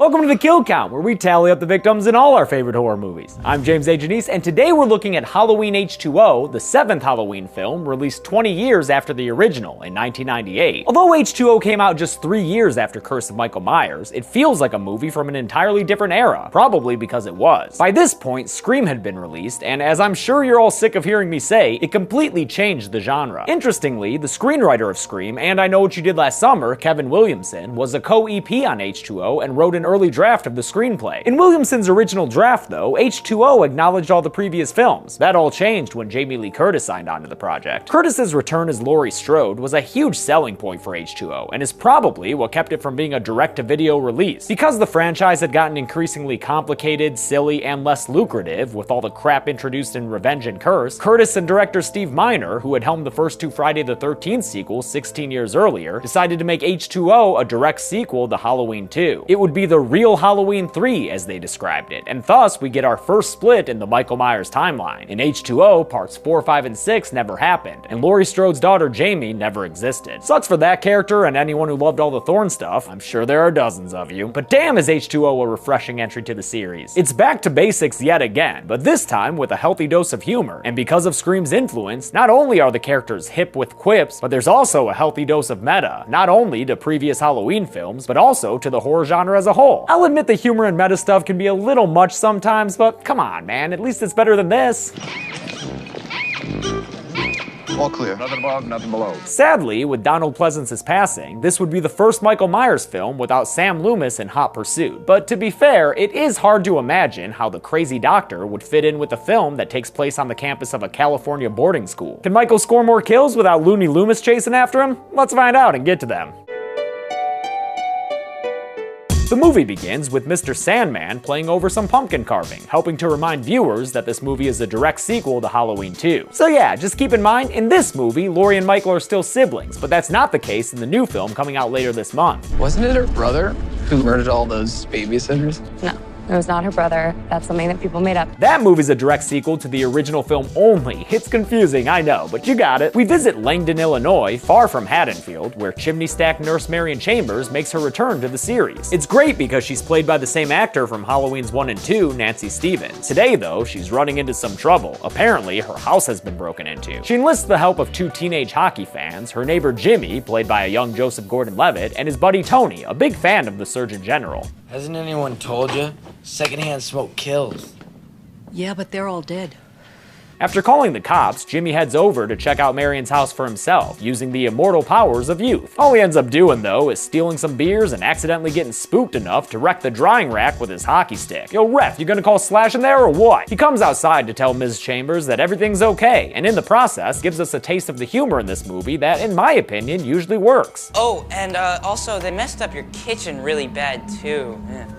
Welcome to the Kill Count, where we tally up the victims in all our favorite horror movies. I'm James H20, and today we're looking at Halloween H2O, the 7th Halloween film, released 20 years after the original in 1998. Although H2O came out just 3 years after Curse of Michael Myers, it feels like a movie from an entirely different era, probably because it was. By this point, Scream had been released, and as I'm sure you're all sick of hearing me say, it completely changed the genre. Interestingly, the screenwriter of Scream, and I Know What You Did Last Summer, Kevin Williamson, was a co-EP on H2O and wrote an early draft of the screenplay. In Williamson's original draft, though, H2O acknowledged all the previous films. That all changed when Jamie Lee Curtis signed on to the project. Curtis's return as Laurie Strode was a huge selling point for H2O, and is probably what kept it from being a direct-to-video release. Because the franchise had gotten increasingly complicated, silly, and less lucrative, with all the crap introduced in Revenge and Curse, Curtis and director Steve Miner, who had helmed the first two Friday the 13th sequels 16 years earlier, decided to make H2O a direct sequel to Halloween 2. It would be the real Halloween 3, as they described it, and thus we get our first split in the Michael Myers timeline. In H2O, parts 4, 5, and 6 never happened, and Laurie Strode's daughter Jamie never existed. Sucks for that character and anyone who loved all the Thorn stuff. I'm sure there are dozens of you. But damn, is H2O a refreshing entry to the series. It's back to basics yet again, but this time with a healthy dose of humor, and because of Scream's influence, not only are the characters hip with quips, but there's also a healthy dose of meta, not only to previous Halloween films, but also to the horror genre as a whole. I'll admit the humor and meta stuff can be a little much sometimes, but come on, man, at least it's better than this. All clear. Nothing above, nothing below. Sadly, with Donald Pleasence's passing, this would be the first Michael Myers film without Sam Loomis in Hot Pursuit. But to be fair, it is hard to imagine how the crazy doctor would fit in with a film that takes place on the campus of a California boarding school. Can Michael score more kills without Looney Loomis chasing after him? Let's find out and get to them. The movie begins with Mr. Sandman playing over some pumpkin carving, helping to remind viewers that this movie is a direct sequel to Halloween 2. So yeah, just keep in mind, in this movie, Laurie and Michael are still siblings, but that's not the case in the new film coming out later this month. Wasn't it her brother who murdered all those babysitters? No. It was not her brother. That's something that people made up. That movie's a direct sequel to the original film only. It's confusing, I know, but you got it. We visit Langdon, Illinois, far from Haddonfield, where chimney stack nurse Marion Chambers makes her return to the series. It's great because she's played by the same actor from Halloween's 1 and 2, Nancy Stevens. Today, though, she's running into some trouble. Apparently, her house has been broken into. She enlists the help of two teenage hockey fans, her neighbor Jimmy, played by a young Joseph Gordon-Levitt, and his buddy Tony, a big fan of the Surgeon General. Hasn't anyone told you? Secondhand smoke kills. Yeah, but they're all dead. After calling the cops, Jimmy heads over to check out Marion's house for himself, using the immortal powers of youth. All he ends up doing, though, is stealing some beers and accidentally getting spooked enough to wreck the drying rack with his hockey stick. Yo, ref, you gonna call Slash in there or what? He comes outside to tell Ms. Chambers that everything's okay, and in the process, gives us a taste of the humor in this movie that, in my opinion, usually works. Oh, and also, they messed up your kitchen really bad, too. Yeah.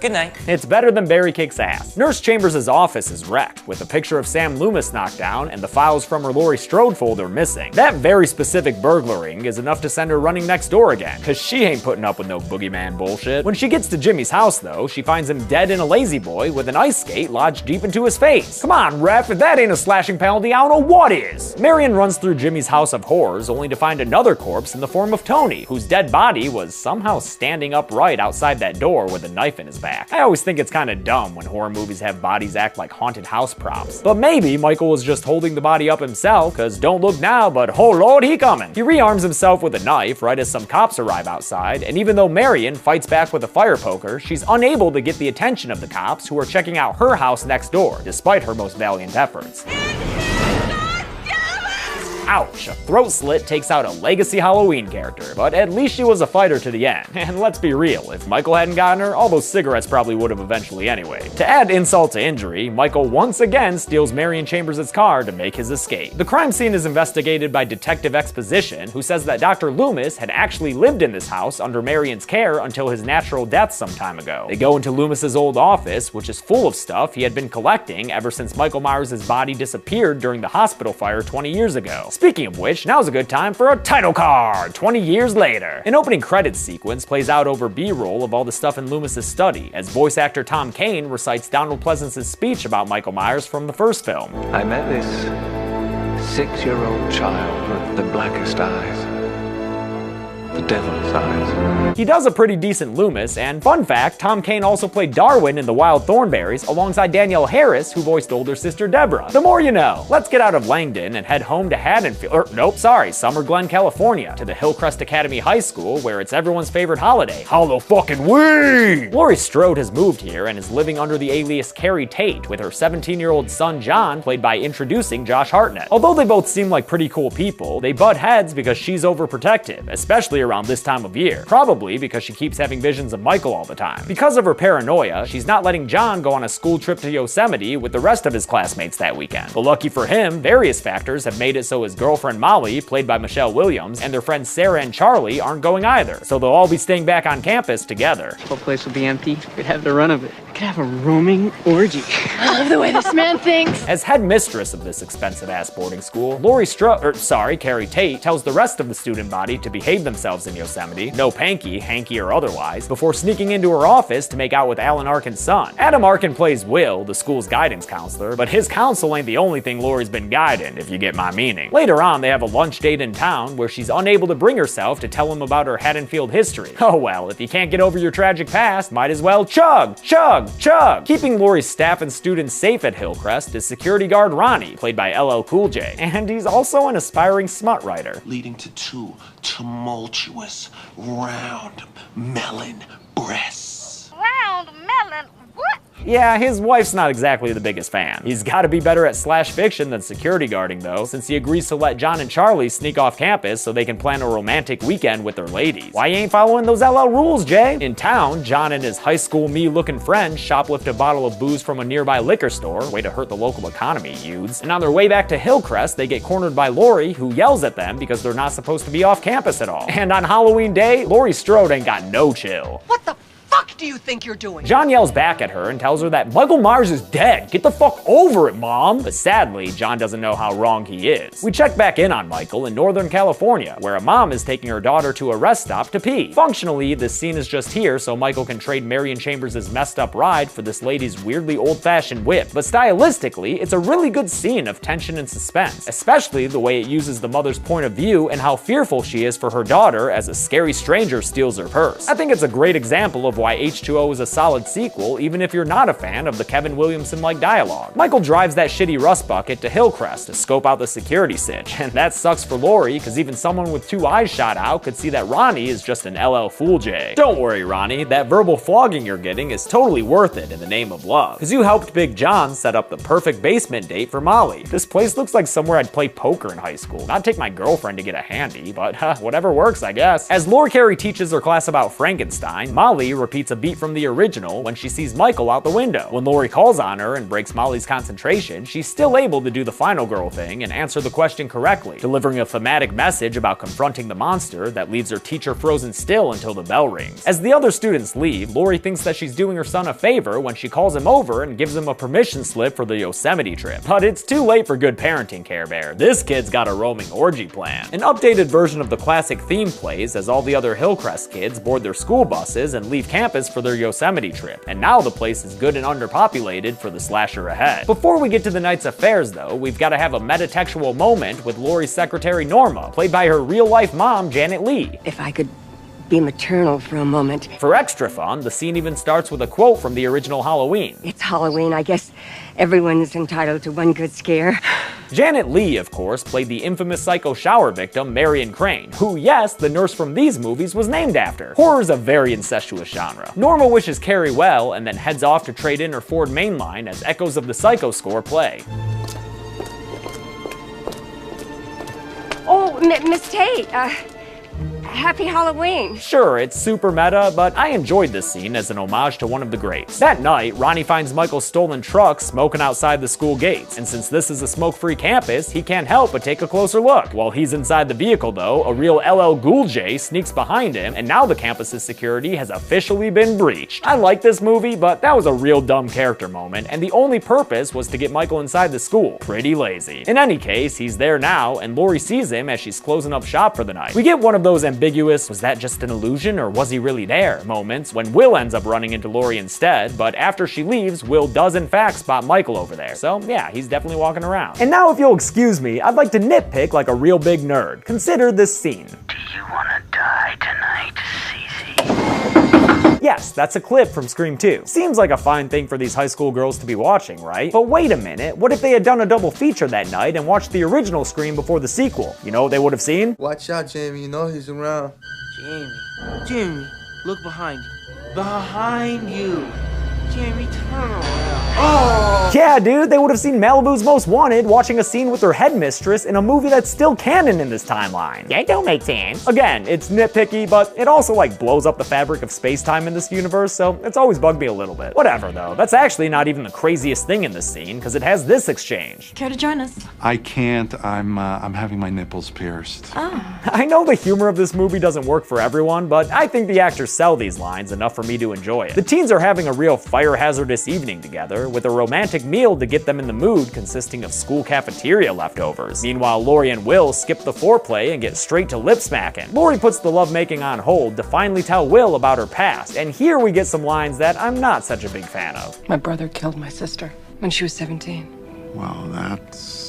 Good night. It's better than Barry Kicks Ass. Nurse Chambers' office is wrecked, with a picture of Sam Loomis knocked down and the files from her Laurie Strode folder missing. That very specific burglaring is enough to send her running next door again, cause she ain't putting up with no boogeyman bullshit. When she gets to Jimmy's house, though, she finds him dead in a lazy boy with an ice skate lodged deep into his face. Come on, ref, if that ain't a slashing penalty, I don't know what is. Marion runs through Jimmy's house of horrors, only to find another corpse in the form of Tony, whose dead body was somehow standing upright outside that door with a knife in his back. I always think it's kinda dumb when horror movies have bodies act like haunted house props. But maybe Michael was just holding the body up himself, cause don't look now, but oh lord, he coming. He rearms himself with a knife right as some cops arrive outside, and even though Marion fights back with a fire poker, she's unable to get the attention of the cops who are checking out her house next door, despite her most valiant efforts. Ouch, a throat slit takes out a legacy Halloween character, but at least she was a fighter to the end. And let's be real, if Michael hadn't gotten her, all those cigarettes probably would have eventually anyway. To add insult to injury, Michael once again steals Marion Chambers' car to make his escape. The crime scene is investigated by Detective Exposition, who says that Dr. Loomis had actually lived in this house under Marion's care until his natural death some time ago. They go into Loomis' old office, which is full of stuff he had been collecting ever since Michael Myers' body disappeared during the hospital fire 20 years ago. Speaking of which, now's a good time for a title card, 20 years later. An opening credits sequence plays out over B-roll of all the stuff in Loomis' study, as voice actor Tom Kane recites Donald Pleasence's speech about Michael Myers from the first film. I met this 6-year-old child with the blackest eyes. the devil's eyes. He does a pretty decent Loomis, and fun fact, Tom Kane also played Darwin in The Wild Thornberrys alongside Danielle Harris, who voiced older sister Deborah. The more you know. Let's get out of Langdon and head home to Summer Glen, California, to the Hillcrest Academy High School, where it's everyone's favorite holiday, Halloween! Laurie Strode has moved here and is living under the alias Carrie Tate with her 17-year-old son John, played by introducing Josh Hartnett. Although they both seem like pretty cool people, they butt heads because she's overprotective, especially around this time of year. Probably because she keeps having visions of Michael all the time. Because of her paranoia, she's not letting John go on a school trip to Yosemite with the rest of his classmates that weekend. But lucky for him, various factors have made it so his girlfriend Molly, played by Michelle Williams, and their friends Sarah and Charlie aren't going either, so they'll all be staying back on campus together. The whole place will be empty. We'd have the run of it. We could have a roaming orgy. I love the way this man thinks. As head mistress of this expensive-ass boarding school, Carrie Tate tells the rest of the student body to behave themselves in Yosemite, no panky, hanky, or otherwise, before sneaking into her office to make out with Alan Arkin's son. Adam Arkin plays Will, the school's guidance counselor, but his counsel ain't the only thing Laurie's been guiding, if you get my meaning. Later on, they have a lunch date in town where she's unable to bring herself to tell him about her Haddonfield history. Oh well, if you can't get over your tragic past, might as well chug, chug, chug. Keeping Laurie's staff and students safe at Hillcrest is security guard Ronnie, played by LL Cool J, and he's also an aspiring smut writer. Leading to two tumultuous, round melon breasts. Round melon, what? Yeah, his wife's not exactly the biggest fan. He's gotta be better at slash fiction than security guarding though, since he agrees to let John and Charlie sneak off campus so they can plan a romantic weekend with their ladies. Why you ain't following those LL rules, Jay? In town, John and his high school me-looking friend shoplift a bottle of booze from a nearby liquor store, way to hurt the local economy, youths. And on their way back to Hillcrest, they get cornered by Laurie, who yells at them because they're not supposed to be off campus at all. And on Halloween day, Laurie Strode ain't got no chill. What the fuck do you think you're doing? John yells back at her and tells her that Michael Myers is dead. Get the fuck over it, Mom. But sadly, John doesn't know how wrong he is. We check back in on Michael in Northern California, where a mom is taking her daughter to a rest stop to pee. Functionally, this scene is just here so Michael can trade Marion Chambers' messed up ride for this lady's weirdly old-fashioned whip. But stylistically, it's a really good scene of tension and suspense, especially the way it uses the mother's point of view and how fearful she is for her daughter as a scary stranger steals her purse. I think it's a great example of why H20 is a solid sequel, even if you're not a fan of the Kevin Williamson-like dialogue. Michael drives that shitty rust bucket to Hillcrest to scope out the security sitch, and that sucks for Laurie, because even someone with two eyes shot out could see that Ronnie is just an LL Fool J. Don't worry, Ronnie, that verbal flogging you're getting is totally worth it in the name of love, because you helped Big John set up the perfect basement date for Molly. This place looks like somewhere I'd play poker in high school, not take my girlfriend to get a handy, but whatever works, I guess. As Laura Carey teaches her class about Frankenstein, Molly repeats a beat from the original when she sees Michael out the window. When Laurie calls on her and breaks Molly's concentration, she's still able to do the final girl thing and answer the question correctly, delivering a thematic message about confronting the monster that leaves her teacher frozen still until the bell rings. As the other students leave, Laurie thinks that she's doing her son a favor when she calls him over and gives him a permission slip for the Yosemite trip. But it's too late for good parenting, Care Bear. This kid's got a roaming orgy plan. An updated version of the classic theme plays as all the other Hillcrest kids board their school buses and leave campus for their Yosemite trip, and now the place is good and underpopulated for the slasher ahead. Before we get to the night's affairs though, we've got to have a metatextual moment with Laurie's secretary Norma, played by her real-life mom, Janet Leigh. If I could be maternal for a moment. For extra fun, the scene even starts with a quote from the original Halloween. It's Halloween, I guess everyone's entitled to one good scare. Janet Leigh, of course, played the infamous psycho shower victim, Marion Crane, who, yes, the nurse from these movies was named after. Horror's a very incestuous genre. Norma wishes Carrie well, and then heads off to trade in her Ford mainline as echoes of the Psycho score play. Oh, Miss Tate, happy Halloween. Sure, it's super meta, but I enjoyed this scene as an homage to one of the greats. That night, Ronnie finds Michael's stolen truck smoking outside the school gates, and since this is a smoke-free campus, he can't help but take a closer look. While he's inside the vehicle though, a real LL Ghoul J sneaks behind him, and now the campus's security has officially been breached. I like this movie, but that was a real dumb character moment, and the only purpose was to get Michael inside the school. Pretty lazy. In any case, he's there now, and Laurie sees him as she's closing up shop for the night. We get one of those ambiguous, was that just an illusion or was he really there moments when Will ends up running into Laurie instead, but after she leaves, Will does in fact spot Michael over there. So yeah, he's definitely walking around. And now if you'll excuse me, I'd like to nitpick like a real big nerd. Consider this scene. Do you wanna die? die tonight, Cece. Yes, that's a clip from Scream 2. Seems like a fine thing for these high school girls to be watching, right? But wait a minute, what if they had done a double feature that night and watched the original Scream before the sequel? You know what they would have seen? Watch out, Jamie, you know he's around. Jamie, look behind you. Behind you. Jamie, turn around. Yeah, dude, they would have seen Malibu's Most Wanted watching a scene with her headmistress in a movie that's still canon in this timeline. That don't make sense. Again, it's nitpicky, but it also like blows up the fabric of space-time in this universe, so it's always bugged me a little bit. Whatever though, that's actually not even the craziest thing in this scene, because it has this exchange. Care to join us? I can't, I'm having my nipples pierced. Oh. I know the humor of this movie doesn't work for everyone, but I think the actors sell these lines enough for me to enjoy it. The teens are having a real fire hazardous evening together, with a romantic meal to get them in the mood consisting of school cafeteria leftovers. Meanwhile, Lori and Will skip the foreplay and get straight to lip smacking. Lori puts the lovemaking on hold to finally tell Will about her past, and here we get some lines that I'm not such a big fan of. My brother killed my sister when she was 17. Well, that's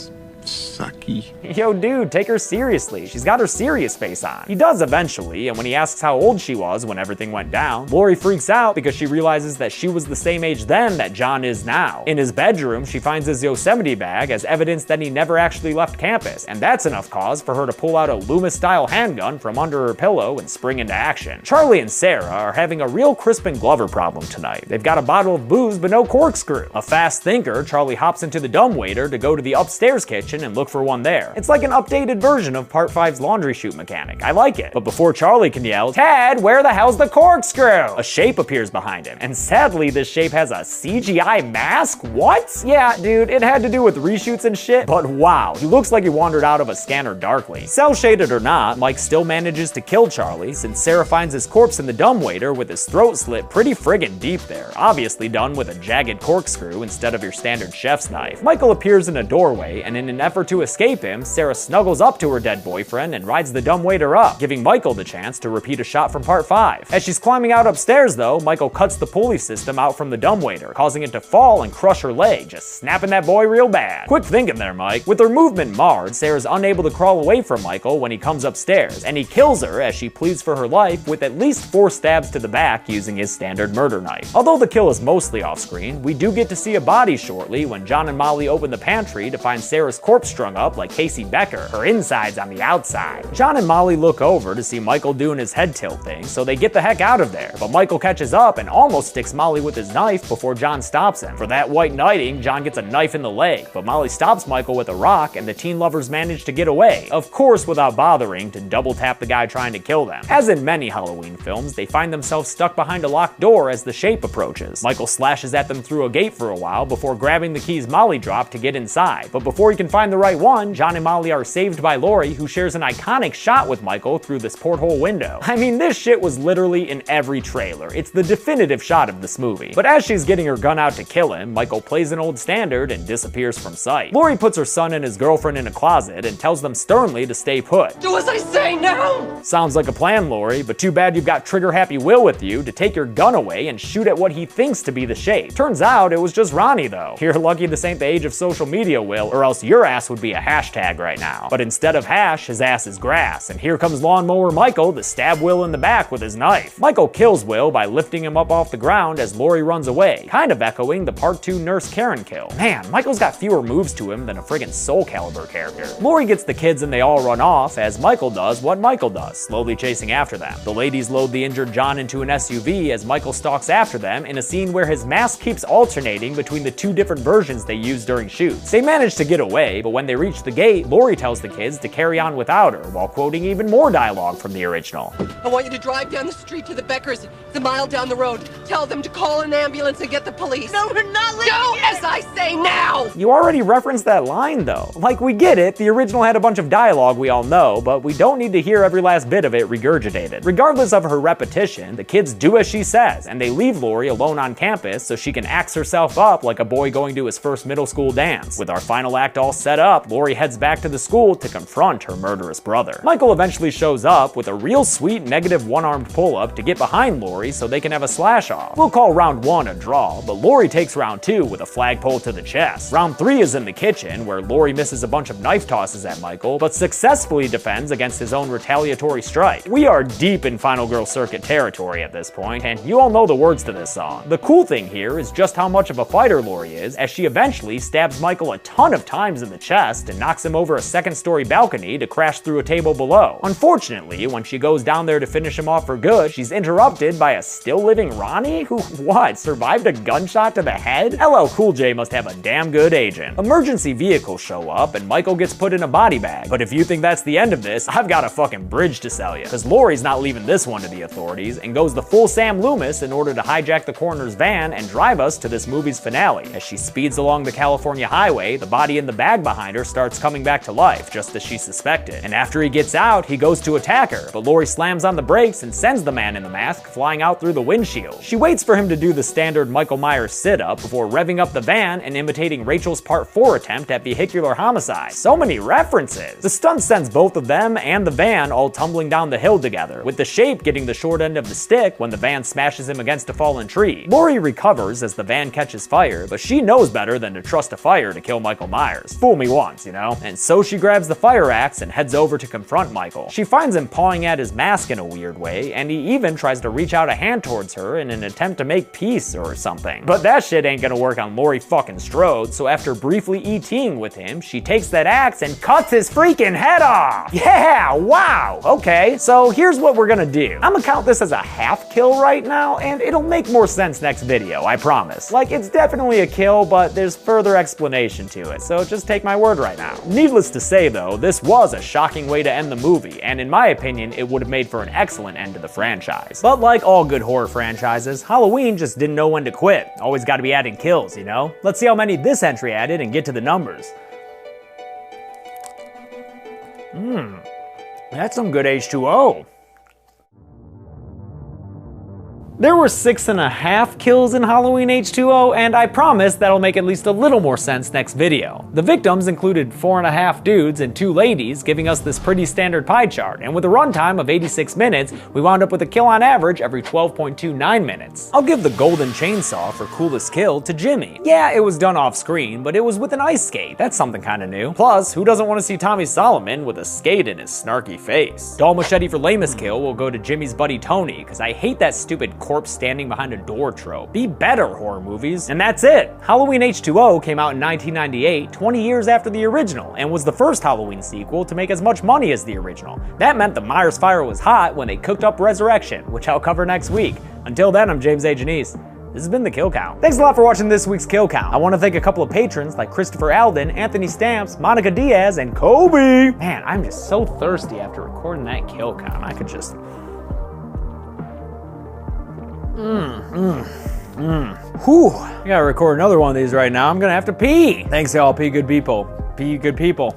sucky. Yo, dude, take her seriously. She's got her serious face on. He does eventually, and when he asks how old she was when everything went down, Lori freaks out because she realizes that she was the same age then that John is now. In his bedroom, she finds his Yosemite bag as evidence that he never actually left campus, and that's enough cause for her to pull out a Loomis-style handgun from under her pillow and spring into action. Charlie and Sarah are having a real Crispin Glover problem tonight. They've got a bottle of booze but no corkscrew. A fast thinker, Charlie hops into the dumbwaiter to go to the upstairs kitchen and look for one there. It's like an updated version of Part 5's laundry chute mechanic. I like it. But before Charlie can yell, "Ted, where the hell's the corkscrew?" a shape appears behind him. And sadly, this shape has a CGI mask? What? Yeah, dude, it had to do with reshoots and shit, but wow, he looks like he wandered out of a scanner darkly. Cell-shaded or not, Mike still manages to kill Charlie since Sarah finds his corpse in the dumbwaiter with his throat slit pretty friggin' deep there, obviously done with a jagged corkscrew instead of your standard chef's knife. Michael appears in a doorway, and in an effort to escape him, Sarah snuggles up to her dead boyfriend and rides the dumbwaiter up, giving Michael the chance to repeat a shot from Part 5. As she's climbing out upstairs though, Michael cuts the pulley system out from the dumbwaiter, causing it to fall and crush her leg, just snapping that boy real bad. Quick thinking there, Mike. With her movement marred, Sarah's unable to crawl away from Michael when he comes upstairs, and he kills her as she pleads for her life with at least 4 stabs to the back using his standard murder knife. Although the kill is mostly off screen, we do get to see a body shortly when John and Molly open the pantry to find Sarah's corpse strung up like Casey Becker, her insides on the outside. John and Molly look over to see Michael doing his head tilt thing, so they get the heck out of there. But Michael catches up and almost sticks Molly with his knife before John stops him. For that white knighting, John gets a knife in the leg, but Molly stops Michael with a rock and the teen lovers manage to get away, of course without bothering to double tap the guy trying to kill them. As in many Halloween films, they find themselves stuck behind a locked door as the shape approaches. Michael slashes at them through a gate for a while before grabbing the keys Molly dropped to get inside, but before he can find the right one, John and Molly are saved by Lori, who shares an iconic shot with Michael through this porthole window. I mean, this shit was literally in every trailer. It's the definitive shot of this movie. But as she's getting her gun out to kill him, Michael plays an old standard and disappears from sight. Lori puts her son and his girlfriend in a closet and tells them sternly to stay put. Do as I say now! Sounds like a plan, Lori, but too bad you've got trigger-happy Will with you to take your gun away and shoot at what he thinks to be the shape. Turns out it was just Ronnie, though. You're lucky this ain't the age of social media, Will, or else your ass would be a hashtag right now. But instead of hash, his ass is grass, and here comes Lawnmower Michael to stab Will in the back with his knife. Michael kills Will by lifting him up off the ground as Lori runs away, kind of echoing the Part 2 Nurse Karen kill. Man, Michael's got fewer moves to him than a friggin' Soul Calibur character. Lori gets the kids and they all run off as Michael does what Michael does, slowly chasing after them. The ladies load the injured John into an SUV as Michael stalks after them in a scene where his mask keeps alternating between the 2 different versions they use during shoots. They manage to get away, but when they reach the gate, Lori tells the kids to carry on without her, while quoting even more dialogue from the original. I want you to drive down the street to the Beckers. It's a mile down the road. Tell them to call an ambulance and get the police. No, we're not leaving. Do as I say now! You already referenced that line, though. Like, we get it, the original had a bunch of dialogue we all know, but we don't need to hear every last bit of it regurgitated. Regardless of her repetition, the kids do as she says, and they leave Lori alone on campus so she can axe herself up like a boy going to his first middle school dance. With our final act all set up, up, Laurie heads back to the school to confront her murderous brother. Michael eventually shows up with a real sweet negative one-armed pull-up to get behind Laurie so they can have a slash-off. We'll call round 1 a draw, but Laurie takes round 2 with a flagpole to the chest. Round 3 is in the kitchen, where Laurie misses a bunch of knife tosses at Michael, but successfully defends against his own retaliatory strike. We are deep in Final Girl Circuit territory at this point, and you all know the words to this song. The cool thing here is just how much of a fighter Laurie is, as she eventually stabs Michael a ton of times in the chest and knocks him over a second-story balcony to crash through a table below. Unfortunately, when she goes down there to finish him off for good, she's interrupted by a still-living Ronnie who, survived a gunshot to the head? LL Cool J must have a damn good agent. Emergency vehicles show up and Michael gets put in a body bag. But if you think that's the end of this, I've got a fucking bridge to sell you. Cause Laurie's not leaving this one to the authorities and goes the full Sam Loomis in order to hijack the coroner's van and drive us to this movie's finale. As she speeds along the California highway, the body in the bag behind her starts coming back to life, just as she suspected. And after he gets out, he goes to attack her, but Laurie slams on the brakes and sends the man in the mask flying out through the windshield. She waits for him to do the standard Michael Myers sit-up before revving up the van and imitating Rachel's Part 4 attempt at vehicular homicide. So many references! The stunt sends both of them and the van all tumbling down the hill together, with the Shape getting the short end of the stick when the van smashes him against a fallen tree. Laurie recovers as the van catches fire, but she knows better than to trust a fire to kill Michael Myers. Fool me once, you know? And so she grabs the fire axe and heads over to confront Michael. She finds him pawing at his mask in a weird way, and he even tries to reach out a hand towards her in an attempt to make peace or something. But that shit ain't gonna work on Laurie fucking Strode, so after briefly ETing with him, she takes that axe and cuts his freaking head off! Yeah, wow! Okay, so here's what we're gonna do. I'm gonna count this as a half kill right now, and it'll make more sense next video, I promise. Like, it's definitely a kill, but there's further explanation to it, so just take my word right now. Needless to say though, this was a shocking way to end the movie, and in my opinion, it would have made for an excellent end to the franchise. But like all good horror franchises, Halloween just didn't know when to quit. Always gotta be adding kills, you know? Let's see how many this entry added and get to the numbers. That's some good H20. There were 6.5 kills in Halloween H20, and I promise that'll make at least a little more sense next video. The victims included 4.5 dudes and 2 ladies, giving us this pretty standard pie chart, and with a runtime of 86 minutes, we wound up with a kill on average every 12.29 minutes. I'll give the golden chainsaw for coolest kill to Jimmy. Yeah, it was done off screen, but it was with an ice skate. That's something kinda new. Plus, who doesn't want to see Tommy Solomon with a skate in his snarky face? Dull machete for lamest kill will go to Jimmy's buddy Tony, because I hate that stupid corpse standing behind a door trope. Be better, horror movies. And that's it! Halloween H20 came out in 1998, 20 years after the original, and was the first Halloween sequel to make as much money as the original. That meant the Myers fire was hot when they cooked up Resurrection, which I'll cover next week. Until then, I'm James A. Janice. This has been the Kill Count. Thanks a lot for watching this week's Kill Count. I want to thank a couple of patrons like Christopher Alden, Anthony Stamps, Monica Diaz, and Kobe! Man, I'm just so thirsty after recording that Kill Count. I could just... Whew. I gotta record another one of these right now. I'm gonna have to pee. Thanks y'all, pee good people. Pee good people.